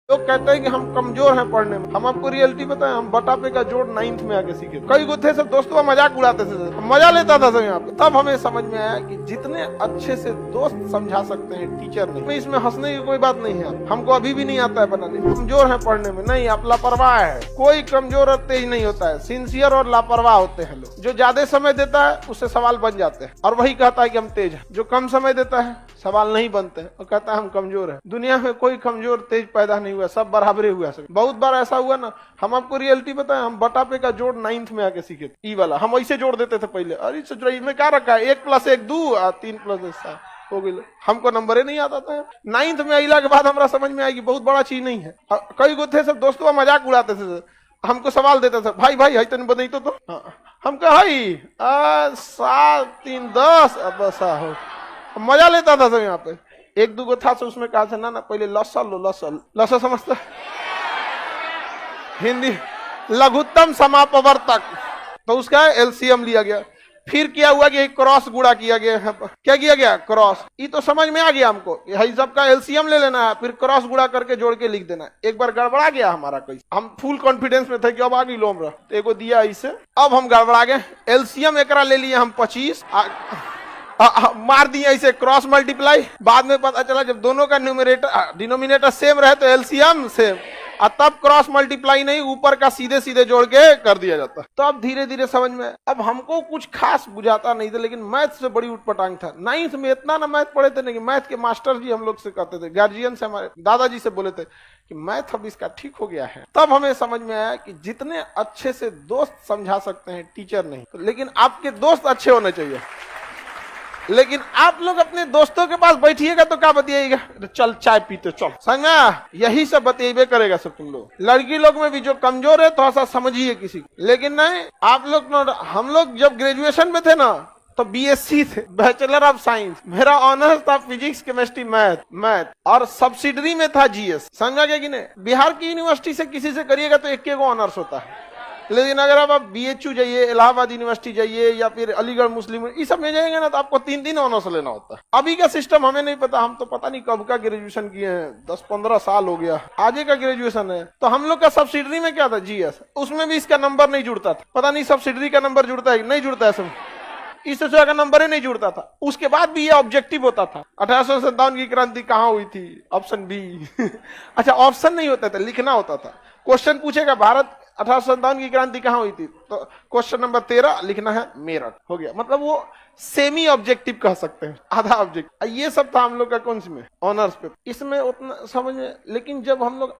लोग कहते हैं कि हम कमजोर हैं पढ़ने में। हम आपको रियलिटी बताएं, हम बटापे का जोड़ 9th में आके सीखे। कई गुत्थे सब दोस्तों मजाक उड़ाते थे, मजा लेता था सब यहाँ पे। तब हमें समझ में आया कि जितने अच्छे से दोस्त समझा सकते हैं टीचर नहीं। इसमें हंसने की कोई बात नहीं है। हमको अभी भी नहीं आता है बनाने। कमजोर है पढ़ने में नहीं, आप लापरवाह है। कोई कमजोर और तेज नहीं होता है, सिंसियर और लापरवाह होते हैं लोग। जो ज्यादा समय देता है उससे सवाल बन जाते हैं और वही कहता है कि हम तेज हैं। जो कम समय देता है सवाल नहीं बनते हैं और कहता है हम कमजोर हैं। दुनिया में कोई कमजोर तेज पैदा नहीं हुआ, सब बराबरे हुआ। बहुत बार ऐसा हुआ ना, हम आपको रियलिटी बताएं, हम बटापे का जोड़ 9th में आके सीखे थे। ई वाला हम ऐसे जोड़ देते थे पहले। अरे सोच रही में क्या रखा है, 1 + 1 2 और 3 + 1 7 हो गई। हमको नंबर ही नहीं आता था। 9th में अला के बाद हमारा समझ में आएगी बहुत बड़ा चीज नहीं है। कई गुत्थे सब दोस्तों मजाक उड़ाते थे, हमको सवाल देता था, भाई भाई तन बदई तो हम कहा 7 3 10 अब ऐसा हो। मजा लेता था सब यहाँ पे। 1 2 था उसमें कहा था ना पहले लसा समझता हिंदी लघुत्तम समापवर्तक, तो उसका एलसीएम लिया गया। फिर क्या हुआ कि क्रॉस गुणा किया गया। क्या किया गया? क्रॉस। ये तो समझ में आ गया हमको, यही सबका एलसीएम ले लेना है, फिर क्रॉस गुणा करके जोड़ के लिख देना है। एक बार गड़बड़ा गया हमारा कैसे, हम फुल कॉन्फिडेंस में थे कि अब आ गई लोम रहा, तो एगो दिया इसे, अब हम गड़बड़ा गए। एलसीएम एकरा ले लिए हम 25, मार दिया इसे क्रॉस मल्टीप्लाई। बाद में पता चला जब दोनों का न्यूमरेटर डिनोमिनेटर सेम रहे तो एलसीएम सेम, और तब क्रॉस मल्टीप्लाई नहीं, ऊपर का सीधे सीधे जोड़ के कर दिया जाता। तो अब धीरे धीरे समझ में। अब हमको कुछ खास बुझाता नहीं था, लेकिन मैथ से बड़ी उठपटांग था। 9th में इतना ना मैथ पढ़े थे, नहीं मैथ के मास्टर जी हम लोग से कहते थे, गार्जियन से, हमारे दादाजी से बोले थे कि मैथ अब इसका ठीक हो गया है। तब हमें समझ में आया कि जितने अच्छे से दोस्त समझा सकते हैं टीचर नहीं, लेकिन आपके दोस्त अच्छे होने चाहिए। लेकिन आप लोग अपने दोस्तों के पास बैठिएगा तो क्या बतियाएगा, चल चाय पीते चल, समझा, यही सब बतियाबे करेगा सब तुम लोग। लड़की लोग में भी जो कमजोर है थोड़ा सा समझिए किसी को। लेकिन नहीं, आप लोग, हम लोग जब ग्रेजुएशन में थे ना तो बीएससी थे, बैचलर ऑफ साइंस। मेरा ऑनर्स था फिजिक्स केमिस्ट्री मैथ और सब्सिडरी में था जीएस। समझा गया कि नहीं? बिहार की यूनिवर्सिटी से किसी से करिएगा तो 1 ऑनर्स होता है। लेकिन अगर आप बीएचयू जाइए, इलाहाबाद यूनिवर्सिटी जाइए या फिर अलीगढ़ मुस्लिम, इस सब में जाएंगे ना तो आपको 3 ऑनर्स लेना होता है। अभी का सिस्टम हमें नहीं पता, हम तो पता नहीं कब का ग्रेजुएशन किए हैं, 10-15 साल हो गया, आगे का ग्रेजुएशन है। तो हम लोग का सब्सिडरी में क्या था, जीएस, उसमें भी इसका नंबर नहीं जुड़ता था। पता नहीं सब्सिडरी का नंबर जुड़ता है नहीं जुड़ता है, सब इस तरह का नंबर ही नहीं जुड़ता था। उसके बाद भी ये ऑब्जेक्टिव होता था, 1857 की क्रांति कहाँ हुई थी, ऑप्शन बी अच्छा ऑप्शन नहीं होता था, लिखना होता था। क्वेश्चन पूछेगा भारत 1857 की क्रांति कहाँ हुई थी, तो क्वेश्चन नंबर 13 लिखना है मेरठ, हो गया। मतलब वो सेमी ऑब्जेक्टिव कह सकते हैं, आधा ऑब्जेक्टिव। ये सब था हम लोग का कौन सी में, ऑनर्स पे। इसमें उतना समझ में। लेकिन जब हम लोग